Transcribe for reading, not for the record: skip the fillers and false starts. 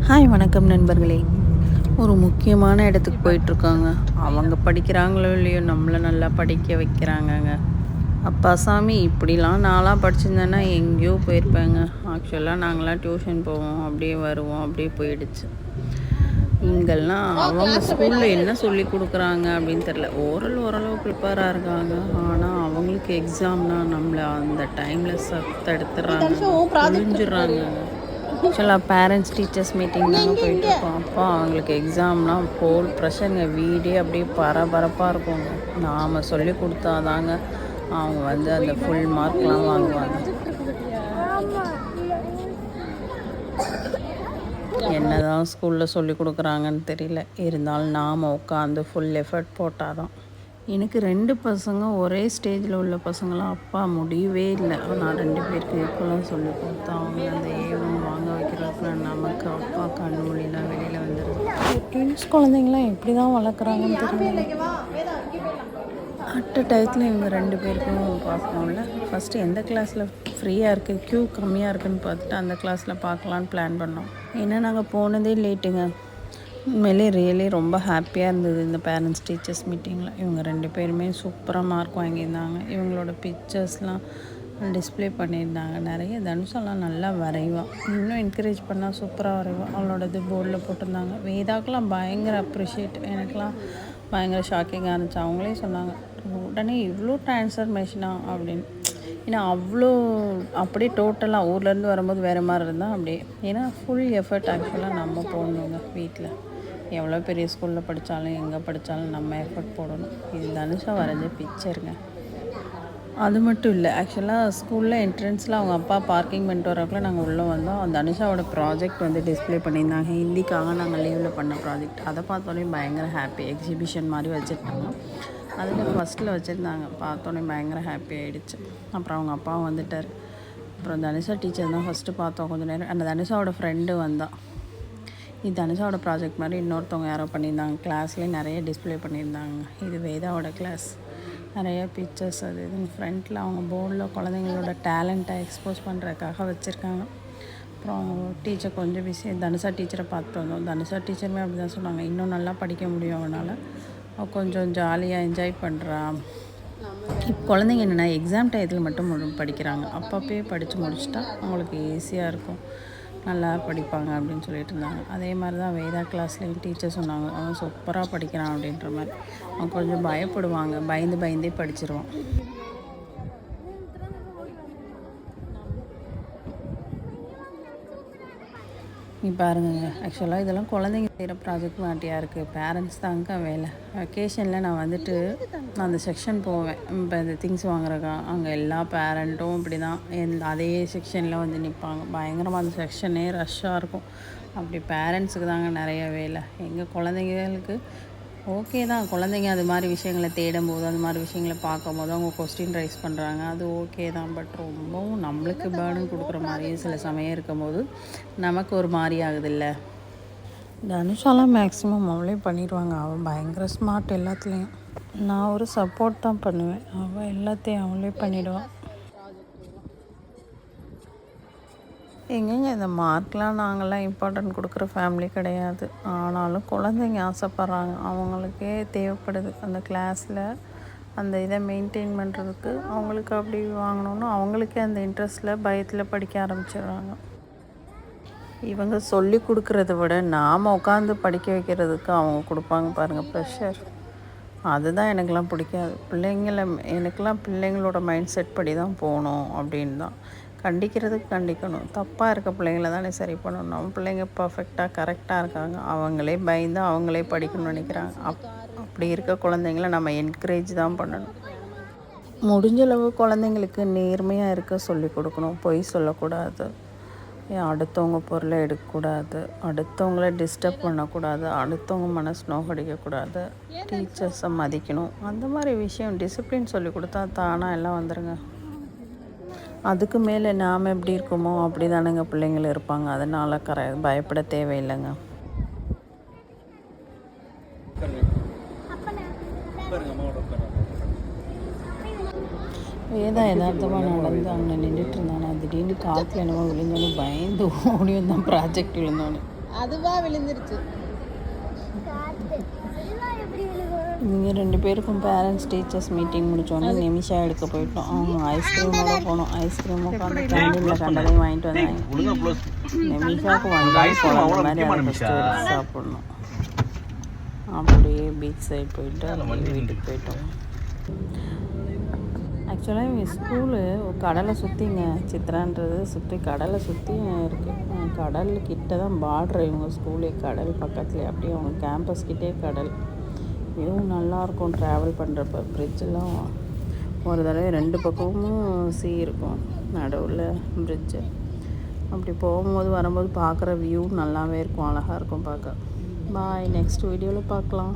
Hi வணக்கம் நண்பர்களே. ஒரு முக்கியமான இடத்துக்கு போயிட்டுருக்காங்க. அவங்க படிக்கிறாங்களோ இல்லையோ நம்மளை நல்லா படிக்க வைக்கிறாங்கங்க. அப்பா சாமி, இப்படிலாம் நான்லாம் படிச்சிருந்தேன்னா எங்கேயோ போயிருப்பேங்க. ஆக்சுவலாக நாங்களாம் டியூஷன் போவோம், அப்படியே வருவோம், அப்படியே போயிடுச்சு. இங்கெல்லாம் அவங்க ஸ்கூலில் என்ன சொல்லி கொடுக்குறாங்க அப்படின்னு தெரில. ஓரளவு ப்ரிப்பேராக இருக்காங்க. ஆனால் அவங்களுக்கு எக்ஸாம்னா நம்மளை அந்த டைமில் சத்தெடுத்துடுறாங்க, புழிஞ்சிடுறாங்க. ஆக்சுவலாக பேரண்ட்ஸ் டீச்சர்ஸ் மீட்டிங் தாங்க போயிட்டுருக்கோம். அப்போ அவங்களுக்கு எக்ஸாம்னா ஹோல் ப்ரெஷருங்க. வீடே அப்படியே பரபரப்பாக இருக்குங்க. நாம் சொல்லி கொடுத்தாதாங்க அவங்க அந்த ஃபுல் மார்க்லாம் வாங்குவாங்க. என்ன தான் ஸ்கூலில் சொல்லி கொடுக்குறாங்கன்னு தெரியல. இருந்தாலும் நாம் உட்காந்து ஃபுல் எஃபர்ட் போட்டால் தான். எனக்கு 2 பசங்க, ஒரே ஸ்டேஜில் உள்ள பசங்களாம் அப்பா முடியவே இல்லை. ஆனால் 2 பேருக்கு இப்போலாம் சொல்லி கொடுத்தா அவங்க அந்த ஏவம் வாங்க வைக்கிறதுக்குள்ள நமக்கு அப்பா கண்மொழிலாம் வெளியில் வந்துடுது. ட்வின்ஸ் குழந்தைங்களாம் எப்படி தான் வளர்க்குறாங்கன்னு தெரியல. அட்ட டயத்தில் இவங்க 2 பேருக்கும் பார்க்கணும்ல. ஃபஸ்ட்டு எந்த கிளாஸில் ஃப்ரீயாக இருக்குது, க்யூ கம்மியாக இருக்குதுன்னு பார்த்துட்டு அந்த கிளாஸில் பார்க்கலான்னு பிளான் பண்ணோம். ஏன்னா நாங்கள் போனதே லேட்டுங்க. உண்மையிலே ரியலி ரொம்ப ஹாப்பியாக இருந்தது இந்த பேரண்ட்ஸ் டீச்சர்ஸ் மீட்டிங்கில். இவங்க 2 பேருமே சூப்பராக மார்க் வாங்கியிருந்தாங்க. இவங்களோட பிக்சர்ஸ்லாம் டிஸ்பிளே பண்ணியிருந்தாங்க. நிறைய தனுஷெல்லாம் நல்லா வரைவான். இன்னும் என்கரேஜ் பண்ணால் சூப்பராக வரைவான். அவளோட இது போர்டில் போட்டிருந்தாங்க. வேதாக்கெலாம் பயங்கர அப்ரிஷியேட். எனக்கெலாம் பயங்கர ஷாக்கிங்காக இருந்துச்சு. அவங்களே சொன்னாங்க, உடனே இவ்வளோ ட்ரான்ஸ்ஃபர்மேஷனா அப்படின்னு. ஏன்னா அவ்வளோ அப்படியே டோட்டலாக ஊர்லேருந்து வரும்போது வேறு மாதிரி இருந்தால் அப்படியே. ஏன்னா ஃபுல் எஃபர்ட் ஆக்சுவலாக நம்ம போடணுங்க. வீட்டில் எவ்வளோ பெரிய ஸ்கூலில் படித்தாலும் எங்கே படித்தாலும் நம்ம எஃபர்ட் போடணும். இது தனுஷா வரைஞ்ச பிக்சருங்க. அது மட்டும் இல்லை, ஆக்சுவலாக ஸ்கூலில் என்ட்ரன்ஸில் அவங்க அப்பா பார்க்கிங் பண்ணிட்டு வரக்குள்ள நாங்கள் உள்ளே வந்தோம். தனுஷாவோட ப்ராஜெக்ட் டிஸ்பிளே பண்ணியிருந்தாங்க. ஹிந்திக்காக நாங்கள் லீவில் பண்ண ப்ராஜெக்ட். அதை பார்த்தோன்னே பயங்கர ஹாப்பி. எக்ஸிபிஷன் மாதிரி வச்சுருந்தாங்க. அதில் ஃபஸ்ட்டில் வச்சுருந்தாங்க. பார்த்தோன்னே பயங்கர ஹாப்பி ஆகிடுச்சு. அப்புறம் அவங்க அப்பாவும் வந்துட்டார். அப்புறம் தனுஷா டீச்சர் தான் ஃபஸ்ட்டு பார்த்தோம். கொஞ்சம் நேரம் அந்த தனுஷாவோட ஃப்ரெண்டு வந்தான். இது தனுஷாவோட ப்ராஜெக்ட் மாதிரி இன்னொருத்தவங்க யாரோ பண்ணியிருந்தாங்க. கிளாஸ்லேயே நிறைய டிஸ்பிளே பண்ணியிருந்தாங்க. இது வேதாவோட கிளாஸ். நிறைய பிக்சர்ஸ் அது இதுன்னு ஃப்ரண்ட்டில் அவங்க போர்டில் குழந்தைங்களோட டேலண்ட்டை எக்ஸ்போஸ் பண்ணுறதுக்காக வச்சுருக்காங்க. அப்புறம் டீச்சர் கொஞ்சம் பிஸி. தனுஷா டீச்சரை பார்த்துட்டு வந்தோம். தனுஷா டீச்சருமே அப்படி தான் சொன்னாங்க, இன்னும் நல்லா படிக்க முடியும் அவனால், கொஞ்சம் ஜாலியாக என்ஜாய் பண்ணுறான். இப்போ குழந்தைங்க என்னென்னா எக்ஸாம் டயத்தில் மட்டும் படிக்கிறாங்க. அப்பப்பே படித்து முடிச்சுட்டா அவங்களுக்கு ஈஸியாக இருக்கும், நல்லா படிப்பாங்க அப்படின்னு சொல்லிட்டு இருந்தாங்க. அதே மாதிரி தான் வேதா கிளாஸ்லேயும் டீச்சர் சொன்னாங்க, அவன் சூப்பராக படிக்கிறான் அப்படின்ற மாதிரி. அவன் கொஞ்சம் பயப்படுவாங்க, பயந்தே படிச்சிருவான். நீ பாருங்க, ஆக்சுவலாக இதெல்லாம் குழந்தைங்க செய்கிற ப்ராஜெக்ட் மாட்டியாக இருக்குது. பேரண்ட்ஸ் தாங்க வேலை. வெக்கேஷனில் நான் அந்த செக்ஷன் போவேன். இப்போ இந்த திங்ஸ் வாங்குறக்கா அங்கே எல்லா பேரண்ட்டும் இப்படி தான் அதே செக்ஷனில் நிற்பாங்க. பயங்கரமாக அந்த செக்ஷனே ரஷ்ஷாக இருக்கும். அப்படி பேரண்ட்ஸுக்கு தாங்க நிறைய வேலை. எங்கள் குழந்தைங்களுக்கு ஓகே தான், குழந்தைங்க அது மாதிரி விஷயங்களை தேடும்போது, அது மாதிரி விஷயங்களை பார்க்கும்போது அவங்க கொஸ்டின் ரைஸ் பண்ணுறாங்க, அது ஓகே தான். பட் ரொம்பவும் நம்மளுக்கு பேர்டன் கொடுக்குற மாதிரி சில சமயம் இருக்கும்போது நமக்கு ஒரு மாதிரி ஆகுதில்ல. தனுஷாலாம் மேக்ஸிமம் அவளே பண்ணிடுவாங்க. அவள் பயங்கர ஸ்மார்ட் எல்லாத்துலேயும். நான் ஒரு சப்போர்ட் தான் பண்ணுவேன். அவள் எல்லாத்தையும் அவளே பண்ணிவிடுவாள். எங்கேங்க இந்த மார்க்லாம் நாங்கள்லாம் இம்பார்ட்டன்ட் கொடுக்குற ஃபேமிலி கிடையாது. ஆனாலும் குழந்தைங்க ஆசைப்பட்றாங்க, அவங்களுக்கே தேவைப்படுது. அந்த கிளாஸில் அந்த இதை மெயின்டைன் பண்ணுறதுக்கு அவங்களுக்கு அப்படி வாங்கணுன்னு அவங்களுக்கே அந்த இன்ட்ரெஸ்ட்டில் பயத்தில் படிக்க ஆரம்பிச்சிடுறாங்க. இவங்க சொல்லி கொடுக்குறத விட நாம் உட்காந்து படிக்க வைக்கிறதுக்கு அவங்க கொடுப்பாங்க பாருங்கள் ப்ரெஷர். அதுதான் எனக்கெலாம் பிடிக்காது. எனக்கெலாம் பிள்ளைங்களோட மைண்ட் செட் படி தான் போகணும் அப்படின்னு தான். கண்டிக்கிறதுக்கு கண்டிக்கணும், தப்பாக இருக்க பிள்ளைங்கள தானே சரி பண்ணணும். நம்ம பிள்ளைங்க பர்ஃபெக்டாக கரெக்டாக இருக்காங்க, அவங்களே பயந்து அவங்களே படிக்கணும்னு நினைக்கிறாங்க. அப்படி இருக்க குழந்தைங்கள நம்ம என்கரேஜ் தான் பண்ணணும். முடிஞ்சளவு குழந்தைங்களுக்கு நேர்மையாக இருக்க சொல்லி கொடுக்கணும். பொய் சொல்லக்கூடாது, அடுத்தவங்க பொருளை எடுக்கக்கூடாது, அடுத்தவங்கள டிஸ்டர்ப் பண்ணக்கூடாது, அடுத்தவங்க மனசு நோகடிக்கக்கூடாது, டீச்சர்ஸை மதிக்கணும். அந்த மாதிரி விஷயம் டிசிப்ளின் சொல்லி கொடுத்தா தானாக எல்லாம் வந்துடுங்க. அதுக்கு மேலே நாம் எப்படி இருக்கோமோ அப்படி தானேங்க பிள்ளைங்கள் இருப்பாங்க. அதனால் பயப்பட தேவையில்லைங்க. வேதா யதார்த்தமாக நடந்து அங்கே நின்றுட்டு இருந்தானா, திடீர்னு காற்றுல என்னமோ விழுந்தோன்னே பயந்து ஓடி வந்தான். ப்ராஜெக்ட் விழுந்தோன்னே அதுவா விழுந்துருச்சு. இவங்க 2 பேருக்கும் பேரண்ட்ஸ் டீச்சர்ஸ் மீட்டிங் முடிச்சோடனே நிமிஷா எடுக்க போயிட்டோம். அவங்க ஐஸ்கிரீமோட போனோம். ஐஸ்கிரீம் உட்காந்து கேண்டீனில் கண்டதையும் வாங்கிட்டு வந்தாங்க. நிமிஷாவுக்கு வந்தாலும் போகலாம், அந்த மாதிரி அதை ஃபஸ்ட்டு எடுத்து சாப்பிட்ணும். அப்படியே பீச் சைடு போயிட்டு அப்படியே வீட்டுக்கு போயிட்டோம். ஆக்சுவலாக இவங்க ஸ்கூலு கடலை சுற்றிங்க, சித்ரான்றது சுற்றி கடலை சுற்றி இருக்குது. கடல் கிட்ட தான் பார்டர் இவங்க ஸ்கூலே, கடல் பக்கத்துலேயே. அப்படியே அவங்க கேம்பஸ்கிட்டே கடல். வியூ நல்லாயிருக்கும் ட்ராவல் பண்ணுறப்ப. பிரிட்ஜெலாம் ஒரு தடவை 2 பக்கமும் சீ இருக்கும், நடுவில் பிரிட்ஜு. அப்படி போகும்போது வரும்போது பார்க்குற வியூ நல்லாவே இருக்கும், அழகாக இருக்கும் பார்க்க. பாய், நெக்ஸ்ட் வீடியோவில் பார்க்கலாம்.